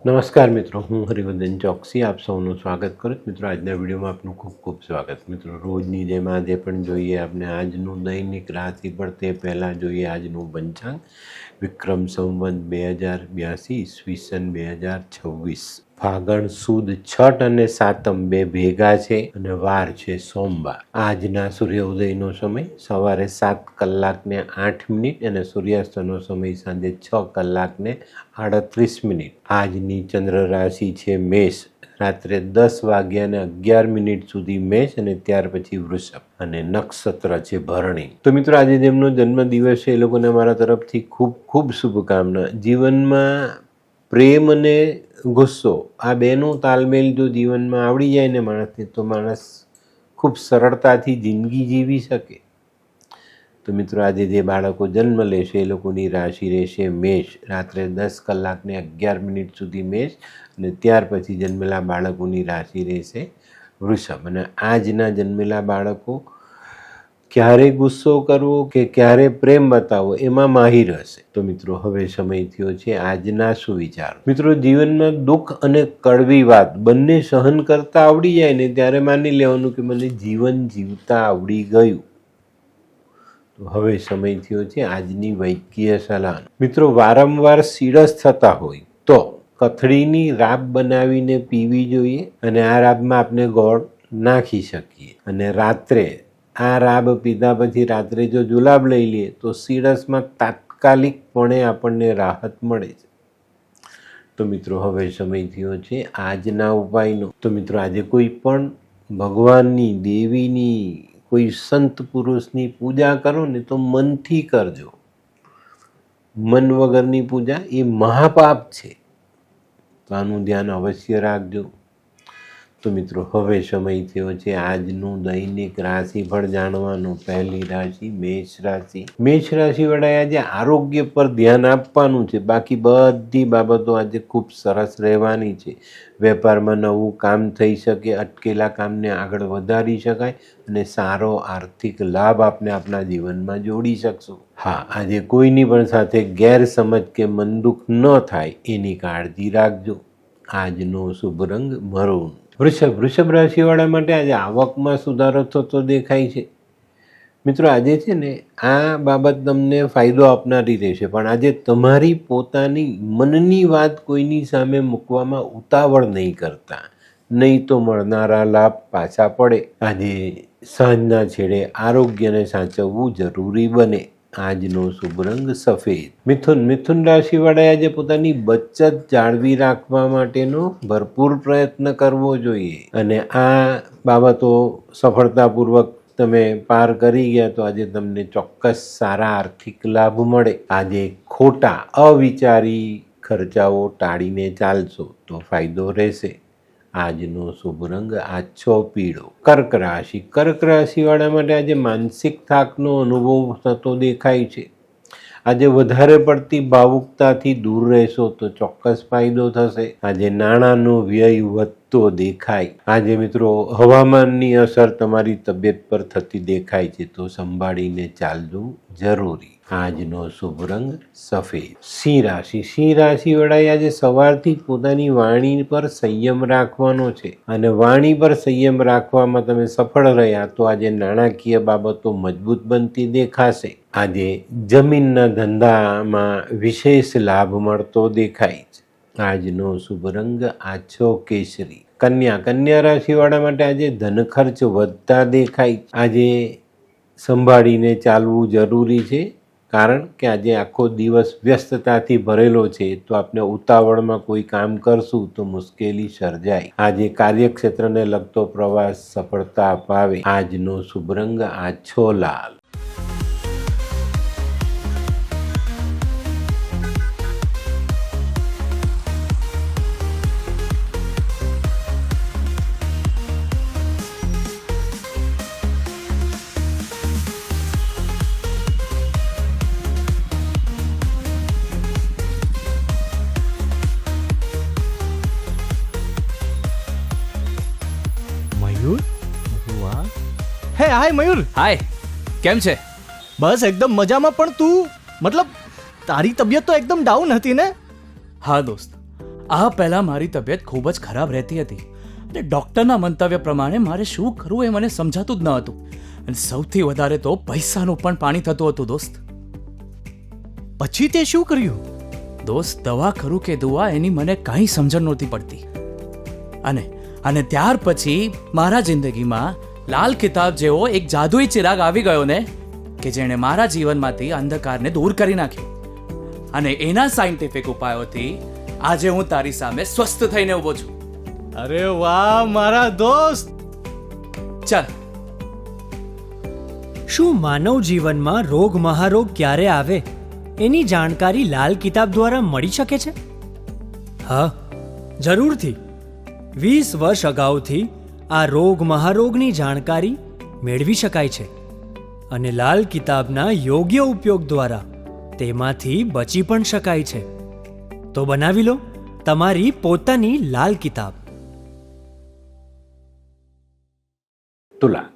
નમસ્કાર મિત્રો, હું હરિવર્ધન ચોકસી આપ સૌનું સ્વાગત કરું છું. મિત્રો, આજના વિડીયોમાં આપનું ખૂબ ખૂબ સ્વાગત. મિત્રો, રોજની જેમ આજે પણ જોઈએ આપણે આજનું દૈનિક રાશિફળ. તે પહેલાં જોઈએ આજનું પંચાંગ. વિક્રમ સંવત 2082 ઈસવીસન 2026. ફાગણ સુદ છઠ અને સાતમ બે ભેગા છે અને વાર છે સોમવાર. આજના સૂર્યોદયનો સમય સવારે 7 કલાકને 8 મિનિટ અને સૂર્યાસ્તનો સમય સાંજે 6 કલાકને 38 મિનિટ. આજની ચંદ્ર રાશિ છે મેષ. રાત્રે 10 વાગ્યાને 11 મિનિટ સુધી મેષ અને ત્યાર પછી વૃષભ અને નક્ષત્ર છે ભરણી. તો મિત્રો, આજે જેમનો જન્મદિવસ છે એ લોકોને મારા તરફથી ખૂબ ખૂબ શુભકામના. જીવનમાં પ્રેમ અને ગુસ્સો આ બેનો તાલમેલ જો જીવનમાં આવડી જાય ને માણસને, તો માણસ ખૂબ સરળતાથી જિંદગી જીવી શકે. તો મિત્રો, આજે જે બાળકો જન્મ લેશે એ લોકોની રાશિ રહેશે મેષ. રાત્રે 10 કલાકને 11 મિનિટ સુધી મેષ અને ત્યાર પછી જન્મેલા બાળકોની રાશિ રહેશે વૃષભ. અને આજના જન્મેલા બાળકો ક્યારે ગુસ્સો કરવો કે ક્યારે પ્રેમ બતાવવો એમાં માહિર હશે. તો મિત્રો, હવે સમય થયો છે આજના સુવિચારો. મિત્રો, જીવનમાં દુઃખ અને કડવી વાત બંને સહન કરતા આવડી જાય ને ત્યારે માની લેવાનું કે મને જીવન જીવતા આવડી ગયું. હવે સમય થયો છે આજની વૈદ્યકીય સલાહ. મિત્રો, વારંવાર સીરસ થતા હોય તો કથળીની રાબ બનાવીને પીવી જોઈએ અને આ રાબમાં આપણે ગોળ નાખી શકીએ. અને રાત્રે આ રાબ પીધા પછી રાત્રે જો જુલાબ લઈ લઈએ તો સીરસમાં તાત્કાલિકપણે આપણને રાહત મળે છે. તો મિત્રો, હવે સમય થયો છે આજના ઉપાયનો. તો મિત્રો, આજે કોઈ પણ ભગવાનની, દેવીની, કોઈ સંત પુરુષની પૂજા કરો ને તો મનથી કરજો. મન વગરની પૂજા એ મહાપાપ છે. તો આનું ધ્યાન અવશ્ય રાખજો. તો મિત્રો, હવે સમય થયો છે આજનું દૈનિક રાશિફળ જાણવાનો. પહેલી રાશિ મેષ રાશિ. મેષ રાશિવાળાએ આજે આરોગ્ય પર ધ્યાન આપવાનું છે. બાકી બધી બાબતો આજે ખૂબ સરસ રહેવાની છે. વેપારમાં નવું કામ થઈ શકે, અટકેલા કામને આગળ વધારી શકાય અને સારો આર્થિક લાભ આપણે આપણા જીવનમાં જોડી શકશું. હા, આજે કોઈની પણ સાથે ગેરસમજ કે મનદુખ ન થાય એની કાળજી રાખજો. આજનો શુભ રંગ મરૂન. વૃષભ રાશિવાળા માટે આજે આવકમાં સુધારો થતો દેખાય છે. મિત્રો, આજે છે ને આ બાબત તમને ફાયદો આપનારી રહેશે, પણ આજે તમારી પોતાની મનની વાત કોઈની સામે મૂકવામાં ઉતાવળ નહીં કરતા, નહીં તો મળનારા લાભ પાછા પડે. આજે સાંજના છેડે આરોગ્યને સાચવવું જરૂરી બને. આજનો શુભ રંગ સફેદ. મિથુન રાશિવાળાએ આજે પોતાની બચત જાળવી રાખવા માટેનો ભરપૂર પ્રયત્ન કરવો જોઈએ અને આ બાબતો સફળતાપૂર્વક તમે પાર કરી ગયા તો આજે તમને ચોક્કસ સારા આર્થિક લાભ મળે. આજે ખોટા અવિચારી ખર્ચાઓ ટાળીને ચાલશો તો ફાયદો રહેશે. આજનો શુભ રંગ આછો પીળો. કર્ક રાશિવાળા માટે આજે માનસિક થાકનો અનુભવ થતો દેખાય છે. આજે વધારે પડતી ભાવુકતાથી દૂર રહેશો તો ચોક્કસ ફાયદો થશે. આજે નાણાંનો વ્યય વધતો દેખાય. આજે મિત્રો, હવામાનની અસર તમારી તબિયત પર થતી દેખાય છે, તો સંભાળીને ચાલવું જરૂરી. આજનો શુભ રંગ સફેદ. સિંહ રાશિવાળાએ આજે સવારથી જ પોતાની વાણી પર સંયમ રાખવાનો છે અને વાણી પર સંયમ રાખવામાં તમે સફળ રહ્યા તો આજે નાણાકીય બાબતો મજબૂત બનતી દેખાશે. આજે જમીનના ધંધામાં વિશેષ લાભ મળતો દેખાય છે. આજનો શુભ રંગ આછો કેસરી. કન્યા રાશિવાળા માટે આજે ધન ખર્ચ વધતા દેખાય. આજે સંભાળીને ચાલવું જરૂરી છે, કારણ કે આજે આખો દિવસ વ્યસ્તતાથી ભરેલો છે, તો આપણે ઉતાવળમાં કોઈ કામ કરશું તો મુશ્કેલી સર્જાય. આજે કાર્યક્ષેત્રને લગતો પ્રવાસ સફળતા અપાવે. આજનો શુભ રંગ આછો લાલ. મયુર, વાહ. હે હાય મયુર. હાય, કેમ છે? બસ એકદમ મજામાં. પણ તું, મતલબ તારી તબિયત તો એકદમ ડાઉન હતી ને? હા દોસ્ત, આ પહેલાં મારી તબિયત ખૂબ જ ખરાબ રહેતી હતી અને ડૉક્ટરના મંતવ્ય પ્રમાણે મારે શું કરવું એ મને સમજાતું જ ન હતું. અને સૌથી વધારે તો પૈસાનું પણ પાણી થતું હતું દોસ્ત. પછી તે શું કર્યું? દોસ્ત, દવા ખરું કે દુઆ એની મને કાંઈ સમજણ નહોતી પડતી. અને ત્યાર પછી મારા જિંદગીમાં લાલ કિતાબ જેવો એક જાદુઈ ચિરાગ આવી ગયો ને કે જેણે મારા જીવનમાંથી અંધકારને દૂર કરી નાખ્યો. અને એના સાયન્ટિફિક ઉપાયોથી આજે હું તારી સામે સ્વસ્થ થઈને ઊભો છું. અરે વાહ મારા દોસ્ત. ચાલ. શું માનવ જીવનમાં રોગ મહારોગ ક્યારે આવે એની જાણકારી લાલ કિતાબ દ્વારા મળી શકે છે? હા, જરૂરથી. 20 વર્ષ અગાઉથી આ રોગ મહારોગની જાણકારી મેળવી શકાય છે અને લાલ કિતાબના યોગ્ય ઉપયોગ દ્વારા તેમાંથી બચી પણ શકાય છે. તો બનાવી લો તમારી પોતાની લાલ કિતાબ.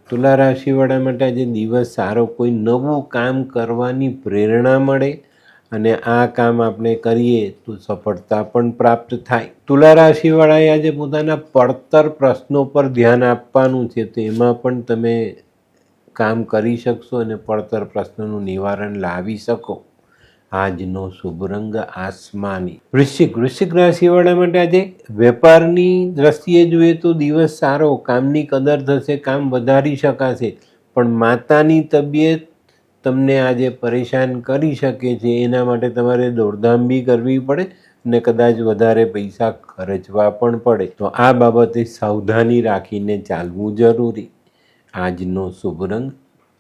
તુલા રાશિવાળા માટે આજે દિવસ સારો. કોઈ નવું કામ કરવાની પ્રેરણા મળે અને આ કામ આપણે કરીએ તો સફળતા પણ પ્રાપ્ત થાય. તુલા રાશિવાળાએ આજે પોતાના પડતર પ્રશ્નો પર ધ્યાન આપવાનું છે, તો એમાં પણ તમે કામ કરી શકશો અને પડતર પ્રશ્નોનું નિવારણ લાવી શકો. આજનો શુભ રંગ આસમાની. વૃશ્ચિક રાશિવાળા માટે આજે વેપારની દ્રષ્ટિએ જોઈએ તો દિવસ સારો. કામની કદર થશે, કામ વધારી શકાશે, પણ માતાની તબિયત તમને આજે પરેશાન કરી શકે છે. એના માટે તમારે દોડધામ બી કરવી પડે અને કદાચ વધારે પૈસા ખર્ચવા પણ પડે. તો આ બાબતે સાવધાની રાખીને ચાલવું જરૂરી. આજનો શુભ રંગ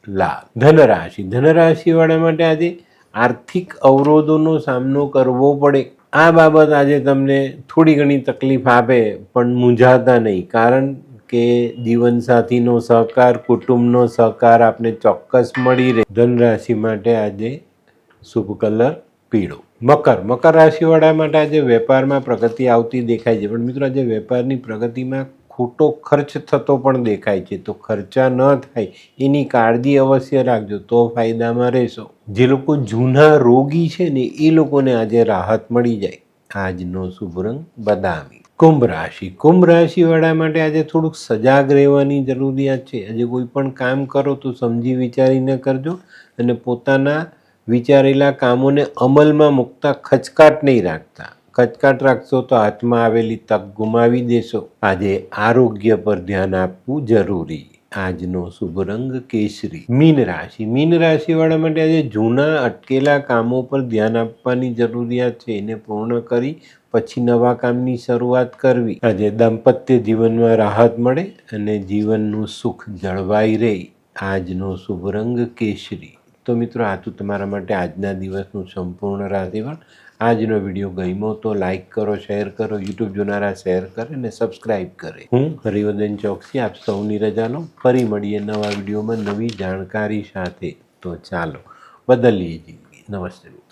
લાલ. ધનરાશિવાળા માટે આજે આર્થિક અવરોધોનો સામનો કરવો પડે. આ બાબત આજે તમને થોડી ઘણી તકલીફ આપે, પણ મૂંઝાતા નહીં, કારણ કે જીવનસાથીનો સહકાર, કુટુંબનો સહકાર આપને ચોક્કસ મળી રહે. ધનરાશિ માટે આજે શુભ કલર પીળો. મકર રાશિવાળા માટે આજે વેપારમાં પ્રગતિ આવતી દેખાય છે, પણ મિત્રો આજે વેપારની પ્રગતિમાં ખોટો ખર્ચ થતો પણ દેખાય છે, તો ખર્ચા ન થાય એની કાળજી અવશ્ય રાખજો, તો ફાયદામાં રહેશો. જે લોકો જૂના રોગી છે ને એ લોકોને આજે રાહત મળી જાય. આજનો શુભ રંગ બદામી. કુંભ રાશિવાળા માટે આજે થોડુંક સજાગ રહેવાની જરૂરિયાત છે. આજે કોઈ પણ કામ કરો તો સમજી વિચારીને કરજો અને પોતાના વિચારેલા કામોને અમલમાં મૂકતા ખચકાટ નહીં રાખતા. ખચકાટ રાખશો તો હાથમાં આવેલી તક ગુમાવી દેશો. આજે આરોગ્ય પર ધ્યાન આપવું જરૂરી. આજનો શુભ રંગ કેસરી. મીન રાશિવાળા માટે આજે જૂના અટકેલા કામો પર ધ્યાન આપવાની જરૂરિયાત છે. એને પૂર્ણ કરી પછી નવા કામની શરૂઆત કરવી. આજે દાંપત્ય જીવનમાં રાહત મળે અને જીવનનું સુખ જળવાઈ રહે. આજનો શુભ રંગ કેસરી. તો મિત્રો, આ તો તમારા માટે આજના દિવસનું સંપૂર્ણ રાશિફળ. આજનો વિડીયો ગમ્યો તો લાઈક કરો, શેર કરો, યુટ્યુબ જોનારા શેર કરે અને સબસ્ક્રાઈબ કરે. હું હરિવર્ધન ચોકસી આપ સૌની રજા લો. ફરી મળીએ નવા વિડીયોમાં નવી જાણકારી સાથે. તો ચાલો બદલીએ જિંદગી. નમસ્તે.